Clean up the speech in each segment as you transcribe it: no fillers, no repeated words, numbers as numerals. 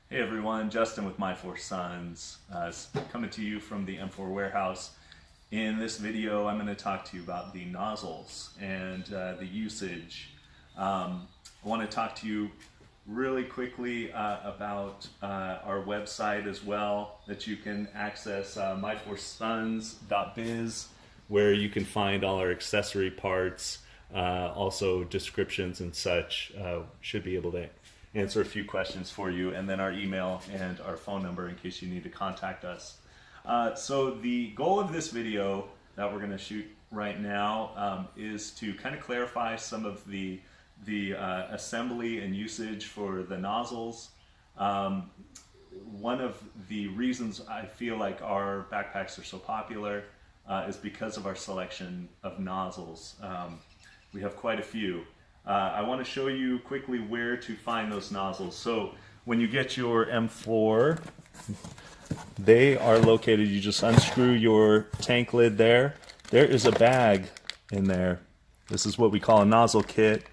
Hey everyone, Justin with MY4SONS, coming to you from the M4 warehouse. In this video, I'm going to talk to you about the nozzles and the usage. I want to talk to you really quickly about our website as well, that you can access my4sons.biz, where you can find all our accessory parts, also descriptions and such. Should be able to answer a few questions for you, and then our email and our phone number in case you need to contact us. So the goal of this video that we're going to shoot right now is to kind of clarify some of the assembly and usage for the nozzles. One of the reasons I feel like our backpacks are so popular is because of our selection of nozzles. We have quite a few. I want to show you quickly where to find those nozzles. So when you get your M4, they are located, you just unscrew your tank lid there. There is a bag in there. This is what we call a nozzle kit.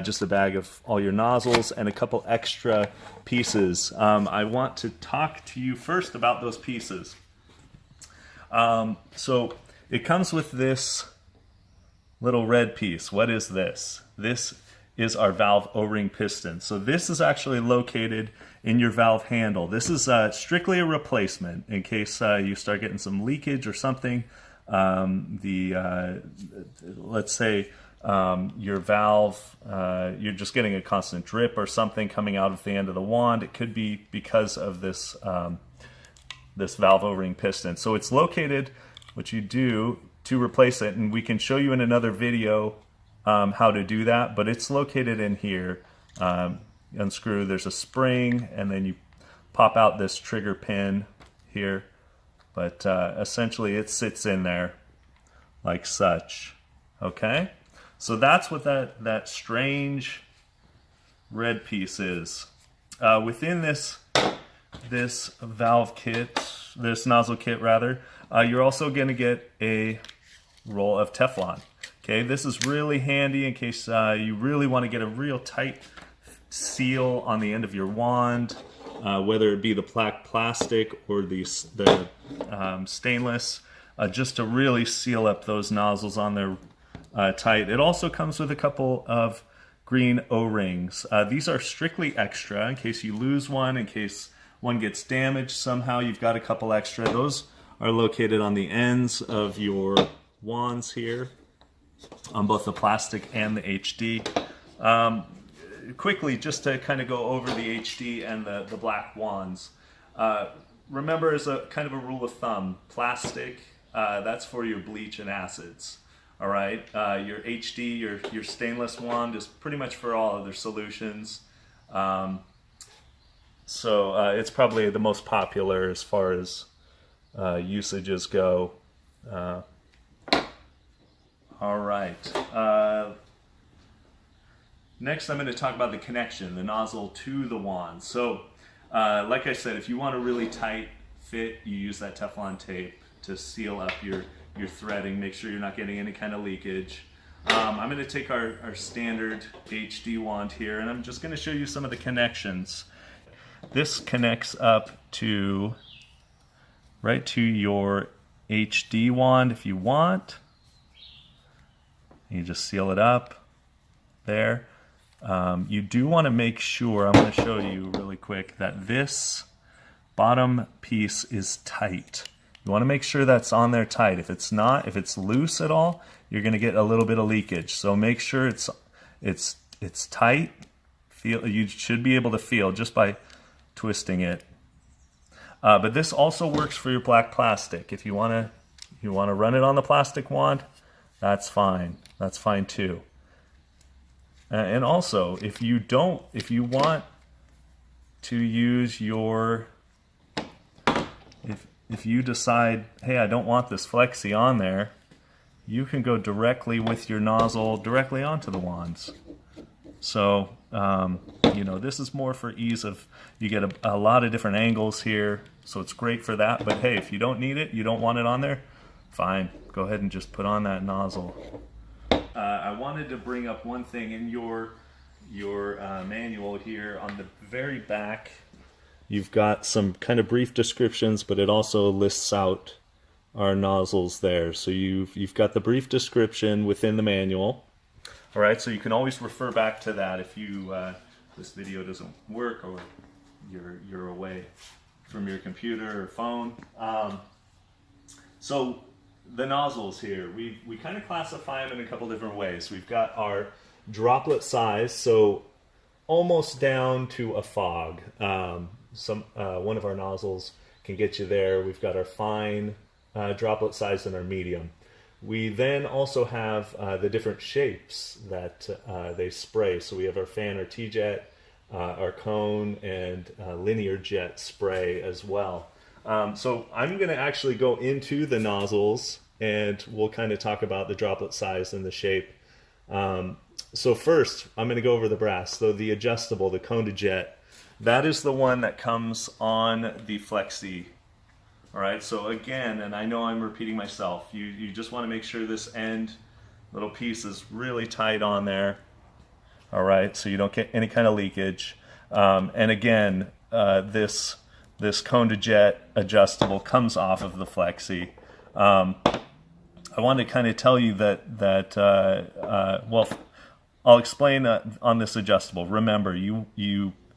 Just a bag of all your nozzles and a couple extra pieces. I want to talk to you first about those pieces. So it comes with this little red piece. What is this? This is our valve O-ring piston. So this is actually located in your valve handle. This is strictly a replacement in case you start getting some leakage or something. Let's say your valve, you're just getting a constant drip or something coming out of the end of the wand. It could be because of this, this valve O-ring piston. So it's located, what you do to replace it, and we can show you in another video how to do that, but it's located in here. Unscrew, there's a spring, and then you pop out this trigger pin here, but essentially it sits in there like such. Okay, so that's what that strange red piece is. Within this valve kit, this nozzle kit rather, you're also going to get a roll of Teflon. Okay, this is really handy in case you really want to get a real tight seal on the end of your wand, whether it be the black plastic or the stainless, just to really seal up those nozzles on there tight. It also comes with a couple of green O-rings. These are strictly extra in case you lose one, in case one gets damaged somehow. You've got a couple extra. Those are located on the ends of your wands here, on both the plastic and the HD. Quickly, just to kind of go over the HD and the black wands. Remember, as a kind of a rule of thumb, plastic, that's for your bleach and acids. All right, your HD, your stainless wand is pretty much for all other solutions. So it's probably the most popular as far as usages go. All right. Next, I'm going to talk about the connection, the nozzle to the wand. So, like I said, if you want a really tight fit, you use that Teflon tape to seal up your threading, make sure you're not getting any kind of leakage. I'm going to take our standard HD wand here, and I'm just going to show you some of the connections. This connects up to right to your HD wand if you want. You just seal it up there. You do want to make sure, I'm going to show you really quick, that this bottom piece is tight. You want to make sure that's on there tight. If it's not, if it's loose at all, you're going to get a little bit of leakage. So make sure it's tight. You should be able to feel just by twisting it. But this also works for your black plastic. If you want to run it on the plastic wand, that's fine. That's fine too. And also, if you want to use your, if you decide, hey, I don't want this Flexi on there, you can go directly with your nozzle directly onto the wands. So, you know, this is more for ease of, you get a lot of different angles here, so it's great for that. But hey, if you don't need it, you don't want it on there, fine. Go ahead and just put on that nozzle. I wanted to bring up one thing in your manual here on the very back. you've got some kind of brief descriptions, but it also lists out our nozzles there. So you've got the brief description within the manual. All right, so you can always refer back to that if you this video doesn't work or you're away from your computer or phone. So the nozzles here, we kind of classify them in a couple different ways. We've got our droplet size, so almost down to a fog. One of our nozzles can get you there. We've got our fine droplet size and our medium. We then also have the different shapes that they spray. So we have our fan or T-jet, our cone, and linear jet spray as well. So I'm going to actually go into the nozzles and we'll kind of talk about the droplet size and the shape. So first, I'm going to go over the brass. So the adjustable, the cone to jet, that is the one that comes on the Flexi. All right, so again, and I know I'm repeating myself, you just want to make sure this end little piece is really tight on there. All right, so you don't get any kind of leakage. And again, this cone to jet adjustable comes off of the Flexi. I want to kind of tell you that well, I'll explain on this adjustable. Remember,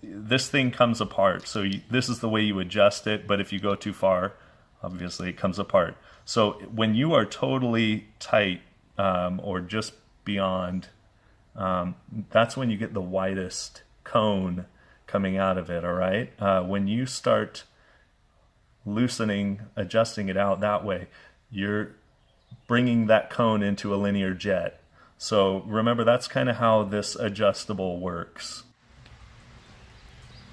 this thing comes apart, so this is the way you adjust it, but if you go too far, obviously it comes apart. So when you are totally tight or just beyond, that's when you get the widest cone coming out of it, all right? When you start loosening, adjusting it out that way, you're bringing that cone into a linear jet. So remember, that's kind of how this adjustable works.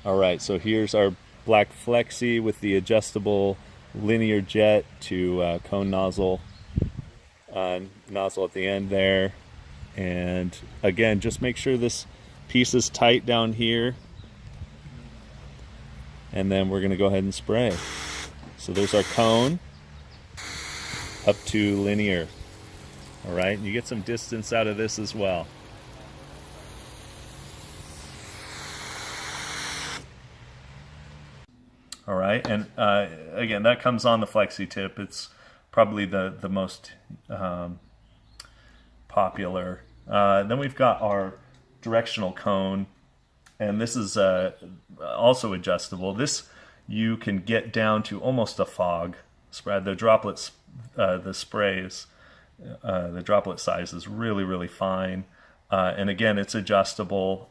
All right, so here's our black Flexi with the adjustable linear jet to cone nozzle, nozzle at the end there. And again, just make sure this piece is tight down here. And then we're going to go ahead and spray. So there's our cone up to linear. All right, and you get some distance out of this as well. All right, and again, that comes on the Flexi tip. It's probably the most popular. Then we've got our directional cone, and this is also adjustable. This you can get down to almost a fog spread. The droplets, the sprays, the droplet size is really, really fine. And again, it's adjustable.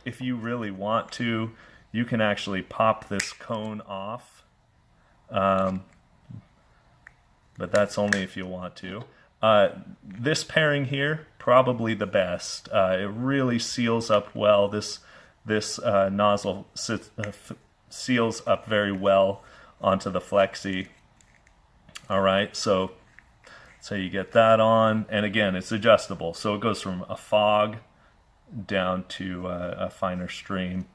If you really want to, you can actually pop this cone off, but that's only if you want to. This pairing here, probably the best. It really seals up well. This nozzle seals up very well onto the Flexi. All right, so you get that on, and again, it's adjustable. So it goes from a fog down to a finer stream.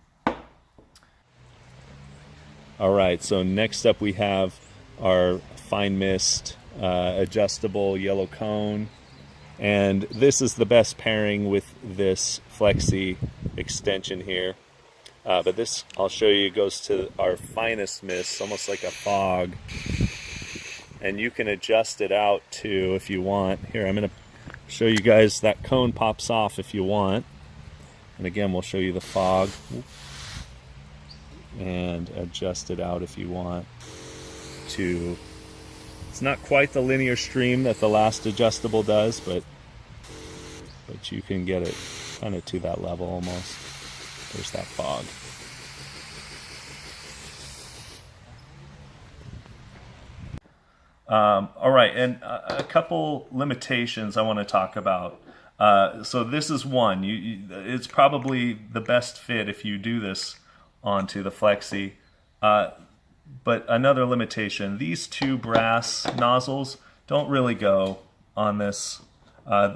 All right, so next up we have our fine mist adjustable yellow cone, and this is the best pairing with this Flexi extension here. But this, I'll show you, goes to our finest mist, almost like a fog, and you can adjust it out too if you want. Here, I'm going to show you guys that cone pops off if you want, and again, we'll show you the fog. And adjust it out if you want to. It's not quite the linear stream that the last adjustable does, but you can get it kind of to that level almost. There's that fog. All right, and a couple limitations I want to talk about. So this is one. It's probably the best fit if you do this onto the Flexi. But another limitation, these two brass nozzles don't really go on this.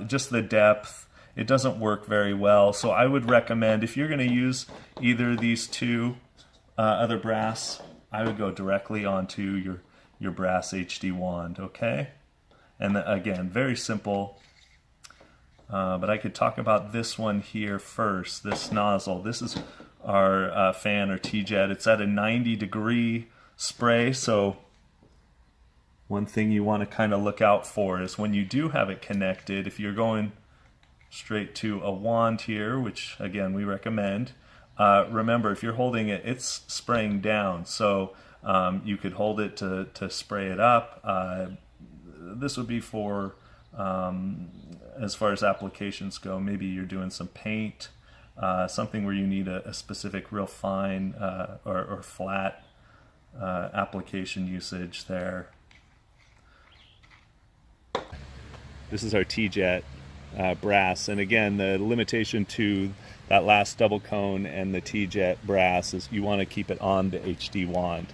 Just the depth, it doesn't work very well. So I would recommend, if you're going to use either of these two other brass, I would go directly onto your brass HD wand, okay? And again, very simple. But I could talk about this one here first, this nozzle. This is our fan or T-jet. It's at a 90-degree spray, so one thing you want to kind of look out for is when you do have it connected, if you're going straight to a wand here, which again we recommend, remember if you're holding it, it's spraying down, so you could hold it to spray it up. This would be for, as far as applications go, maybe you're doing some paint, something where you need a specific real fine or flat application usage there. This is our T-jet brass, and again the limitation to that last double cone and the T-jet brass is you want to keep it on the HD wand,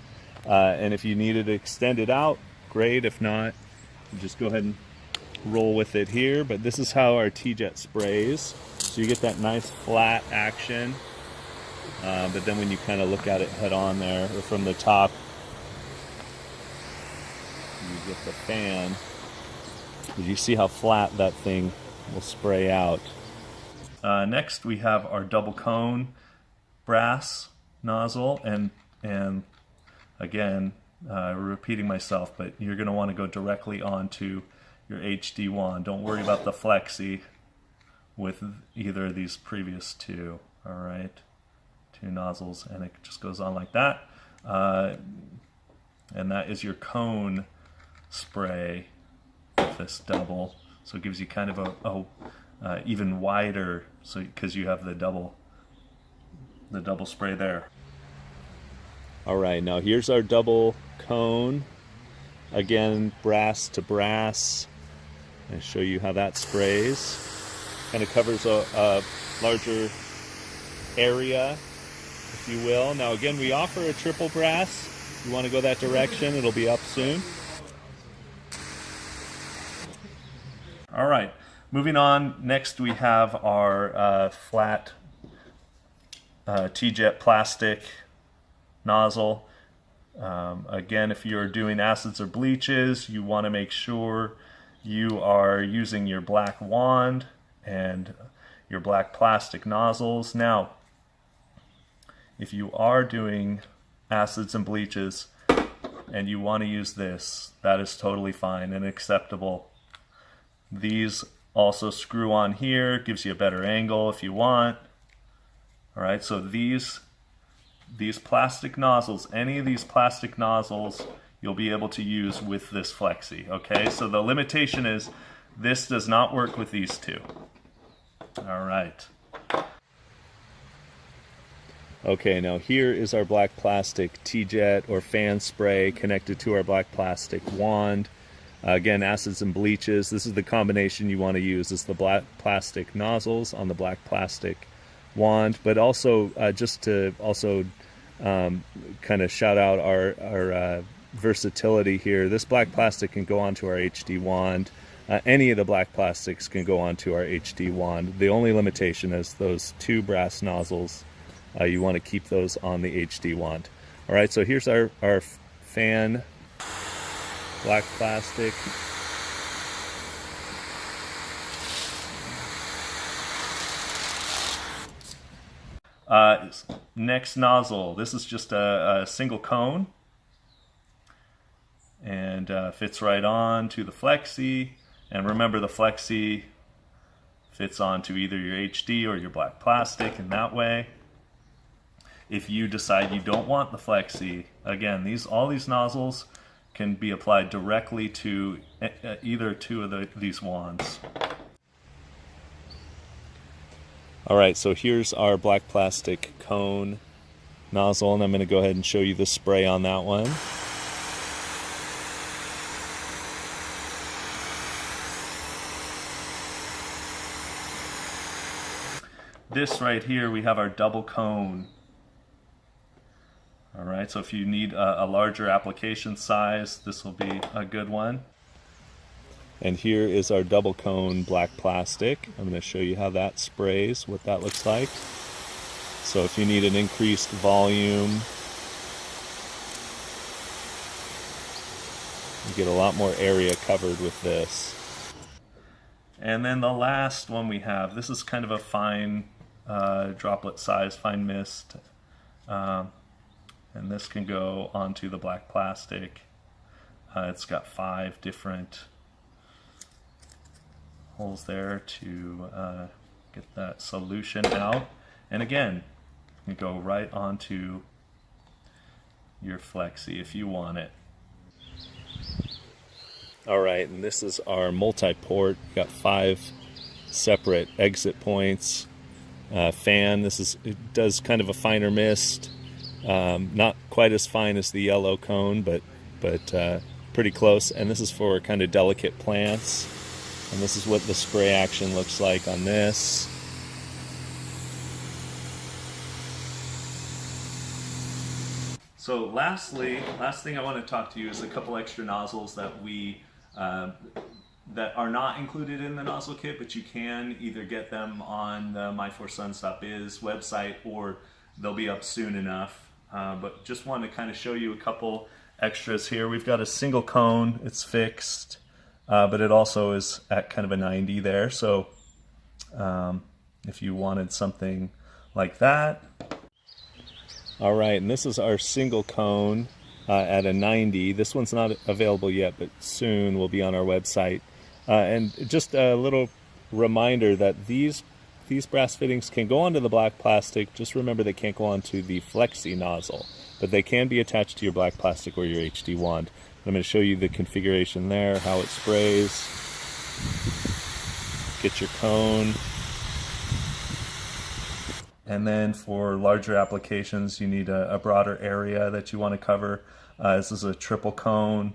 and if you needed to extend it out, great. If not, you just go ahead and roll with it here. But this is how our T-jet sprays, so you get that nice flat action, but then when you kind of look at it head on there or from the top, you get the fan. You see how flat that thing will spray out. Next we have our double cone brass nozzle, and again, repeating myself, but you're going to want to go directly onto your HD wand. Don't worry about the Flexi with either of these previous two. All right, two nozzles, and it just goes on like that. And that is your cone spray with this double, so it gives you kind of a even wider, so because you have the double spray there. All right, now here's our double cone, again brass to brass. I'll show you how that sprays. Kind of covers a larger area, if you will. Now again, we offer a triple brass. If you want to go that direction, it'll be up soon. All right, moving on. Next we have our flat T-jet plastic nozzle. Again, if you're doing acids or bleaches, you want to make sure you are using your black wand and your black plastic nozzles. Now, if you are doing acids and bleaches and you want to use this, that is totally fine and acceptable. These also screw on here, gives you a better angle if you want. All right, so these plastic nozzles, any of these plastic nozzles, you'll be able to use with this Flexi. Okay, so the limitation is this does not work with these two. All right. Okay, now here is our black plastic T-jet or fan spray connected to our black plastic wand. Again, acids and bleaches, this is the combination you want to use. This is the black plastic nozzles on the black plastic wand, but also just to also kind of shout out our versatility here. This black plastic can go onto our HD wand. Any of the black plastics can go onto our HD wand. The only limitation is those two brass nozzles. You want to keep those on the HD wand. All right, so here's our fan, black plastic. Next nozzle. This is just a single cone, and fits right on to the Flexi. And remember, the Flexi fits onto either your HD or your black plastic in that way. If you decide you don't want the Flexi, again, all these nozzles can be applied directly to either two of these wands. All right, so here's our black plastic cone nozzle, and I'm going to go ahead and show you the spray on that one. This right here, we have our double cone. All right, so if you need a larger application size, this will be a good one. And here is our double cone black plastic. I'm going to show you how that sprays, what that looks like. So if you need an increased volume, you get a lot more area covered with this. And then the last one we have, this is kind of a fine droplet size fine mist, and this can go onto the black plastic. It's got 5 different holes there to get that solution out, and again, you go right onto your Flexi if you want it. Alright, and this is our multi-port. We've got 5 separate exit points. Fan, it does kind of a finer mist. Not quite as fine as the yellow cone, but pretty close. And this is for kind of delicate plants. And this is what the spray action looks like on this. So last thing I want to talk to you is a couple extra nozzles that that are not included in the nozzle kit, but you can either get them on the MY4SONS.biz website, or they'll be up soon enough. But just wanted to kind of show you a couple extras here. We've got a single cone, it's fixed, but it also is at kind of a 90 there. So if you wanted something like that. All right, and this is our single cone at a 90. This one's not available yet, but soon will be on our website. And just a little reminder that these brass fittings can go onto the black plastic. Just remember they can't go onto the Flexi nozzle, but they can be attached to your black plastic or your HD wand. I'm going to show you the configuration there, how it sprays. Get your cone. And then for larger applications, you need a broader area that you want to cover. This is a triple cone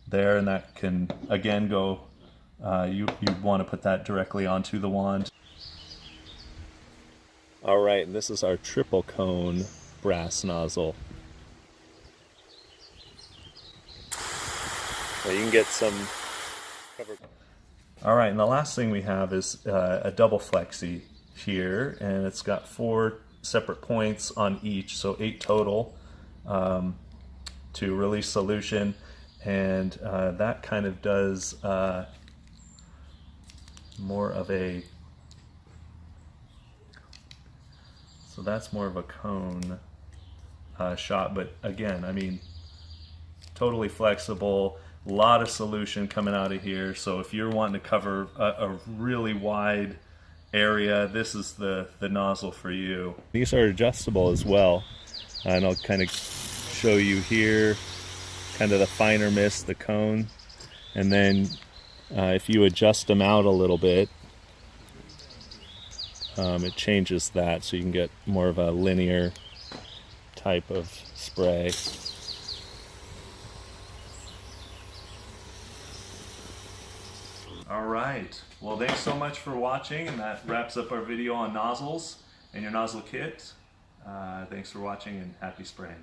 there, and that can again go, you want to put that directly onto the wand. All right, and this is our triple cone brass nozzle. So you can get some cover. All right, and the last thing we have is a double Flexi here, and it's got 4 separate points on each, so 8 total to release solution, and that kind of does more of a, so that's more of a cone shot, but again, I mean, totally flexible, a lot of solution coming out of here. So if you're wanting to cover a really wide area, this is the nozzle for you. These are adjustable as well, and I'll kind of show you here kind of the finer mist, the cone, and then if you adjust them out a little bit, it changes that, so you can get more of a linear type of spray. All right, well, thanks so much for watching, and that wraps up our video on nozzles and your nozzle kit. Thanks for watching, and happy spraying.